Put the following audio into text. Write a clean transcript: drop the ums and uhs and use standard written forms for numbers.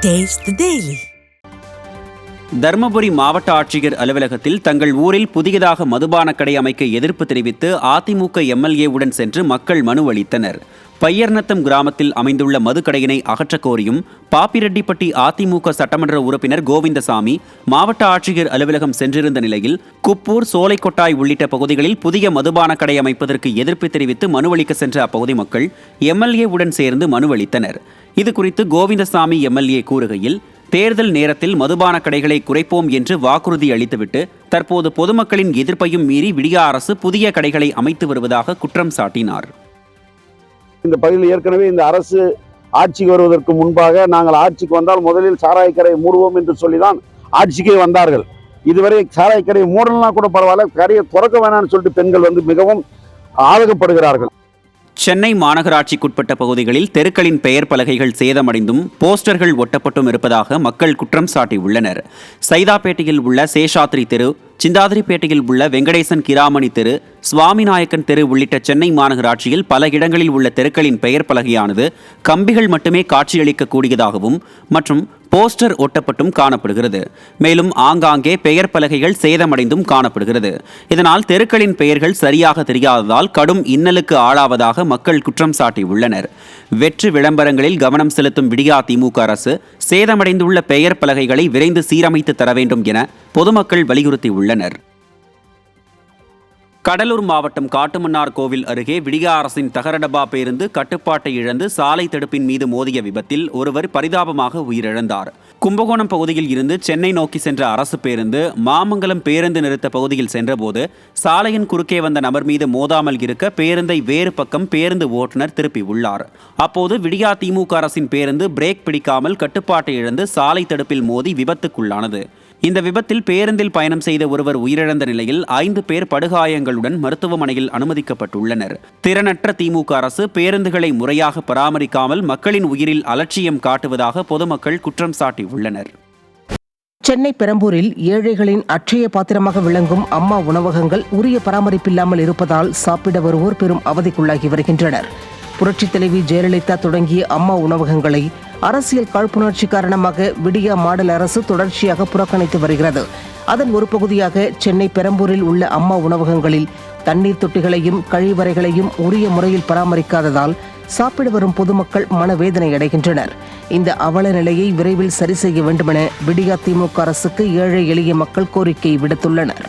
Taste the Daily. Dharmapuri மாவட்ட ஆட்சியர் அலுவலகத்தில் தங்கள் ஊரில் புதியதாக மதுபான கடை அமைக்க எதிர்ப்பு தெரிவித்து அதிமுக எம்எல்ஏவுடன் சென்று மக்கள் மனு அளித்தனர். பையர்நத்தம் கிராமத்தில் அமைந்துள்ள மதுக்கடையினை அகற்றக் கோரியும் பாப்பிரெட்டிப்பட்டி அதிமுக சட்டமன்ற உறுப்பினர் கோவிந்தசாமி மாவட்ட ஆட்சியர் அலுவலகம் சென்றிருந்த நிலையில் குப்பூர், சோலைக்கொட்டாய் உள்ளிட்ட பகுதிகளில் புதிய மதுபான கடை அமைப்பதற்கு எதிர்ப்பு தெரிவித்து மனு அளிக்க சென்ற அப்பகுதி மக்கள் எம்எல்ஏவுடன் சேர்ந்து மனு அளித்தனர். இதுகுறித்து கோவிந்தசாமி எம்எல்ஏ கூறுகையில், தேர்தல் நேரத்தில் மதுபான கடைகளை குறைப்போம் என்று வாக்குறுதி அளித்துவிட்டு தற்போது பொதுமக்களின் எதிர்ப்பையும் மீறி விடியா அரசு புதிய கடைகளை அமைத்து வருவதாக குற்றம் சாட்டினார். இந்த பகுதியில் ஏற்கனவே இந்த அரசு ஆட்சிக்கு வருவதற்கு முன்பாக நாங்கள் ஆட்சிக்கு வந்தால் முதலில் சாராயக்கடை மூடுவோம் என்று சொல்லிதான் ஆட்சிக்கே வந்தார்கள். இதுவரை சாராயக்கடை மூடலாம் கூட பரவாயில்ல, கடையை திறக்க வேணாம்னு சொல்லிட்டு பெண்கள் மிகவும் ஆதகப்படுகிறார்கள். சென்னை மாநகராட்சிக்குட்பட்ட பகுதிகளில் தெருக்களின் பெயர் பலகைகள் சேதமடைந்தும் போஸ்டர்கள் ஒட்டப்பட்டும் இருப்பதாக மக்கள் குற்றம் சாட்டியுள்ளனர். சைதாப்பேட்டையில் உள்ள சேஷாத்ரி தெரு, சிந்தாதிரிப்பேட்டையில் உள்ள வெங்கடேசன் கிராமணி தெரு, சுவாமிநாயக்கன் தெரு உள்ளிட்ட சென்னை மாநகராட்சியில் பல இடங்களில் உள்ள தெருக்களின் பெயர் பலகையானது கம்பிகள் மட்டுமே காட்சியளிக்கக்கூடியதாகவும் மற்றும் போஸ்டர் ஒட்டப்பட்டும் காணப்படுகிறது. மேலும் ஆங்காங்கே பெயர் பலகைகள் சேதமடைந்தும் காணப்படுகிறது. இதனால் தெருக்களின் பெயர்கள் சரியாக தெரியாததால் கடும் இன்னலுக்கு ஆளாவதாக மக்கள் குற்றம் சாட்டியுள்ளனர். வெற்று விளம்பரங்களில் கவனம் செலுத்தும் விடியா திமுக அரசு சேதமடைந்துள்ள பெயர் பலகைகளை விரைந்து சீரமைத்து தர வேண்டும் என பொதுமக்கள் வலியுறுத்தியுள்ளனர். கடலூர் மாவட்டம் காட்டுமன்னார் கோவில் அருகே விடியா அரசின் தகரடப்பா பேருந்து கட்டுப்பாட்டை இழந்து சாலை தடுப்பின் மீது மோதிய விபத்தில் ஒருவர் பரிதாபமாக உயிரிழந்தார். கும்பகோணம் பகுதியில் இருந்து சென்னை நோக்கி சென்ற அரசு பேருந்து மாமங்கலம் பேருந்து நிறுத்த பகுதியில் சென்றபோது சாலையின் குறுக்கே வந்த நபர் மீது மோதாமல் இருக்க பேருந்தை வேறு பக்கம் பேருந்து ஓட்டுநர் திருப்பியுள்ளார். அப்போது விடியா திமுக அரசின் பேருந்து பிரேக் பிடிக்காமல் கட்டுப்பாட்டை இழந்து சாலை தடுப்பில் மோதி விபத்துக்குள்ளானது. இந்த விபத்தில் பேருந்தில் பயணம் செய்த ஒருவர் உயிரிழந்த நிலையில் 5 பேர் படுகாயங்களுடன் மருத்துவமனையில் அனுமதிக்கப்பட்டுள்ளனர். திறனற்ற திமுக அரசு பேருந்துகளை முறையாக பராமரிக்காமல் மக்களின் உயிரில் அலட்சியம் காட்டுவதாக பொதுமக்கள் குற்றம் சாட்டியுள்ளனர். சென்னை பெரம்பூரில் ஏழைகளின் அட்சய பாத்திரமாக விளங்கும் அம்மா உணவகங்கள் உரிய பராமரிப்பில்லாமல் இருப்பதால் சாப்பிட வருவோர் பெரும் அவதிக்குள்ளாகி வருகின்றனர். புரட்சித் தலைவி ஜெயலலிதா தொடங்கிய அம்மா உணவகங்களை அரசியல் காழ்ப்புணர்ச்சி காரணமாக விடியா மாடல் அரசு தொடர்ச்சியாக புறக்கணித்து வருகிறது. அதன் ஒரு பகுதியாக சென்னை பெரம்பூரில் உள்ள அம்மா உணவகங்களில் தண்ணீர் தொட்டிகளையும் கழிவறைகளையும் உரிய முறையில் பராமரிக்காததால் சாப்பிட வரும் பொதுமக்கள் மனவேதனை அடைகின்றனர். இந்த அவல நிலையை விரைவில் சரி செய்ய வேண்டுமென விடியா திமுக அரசுக்கு ஏழை எளிய மக்கள் கோரிக்கை விடுத்துள்ளனர்.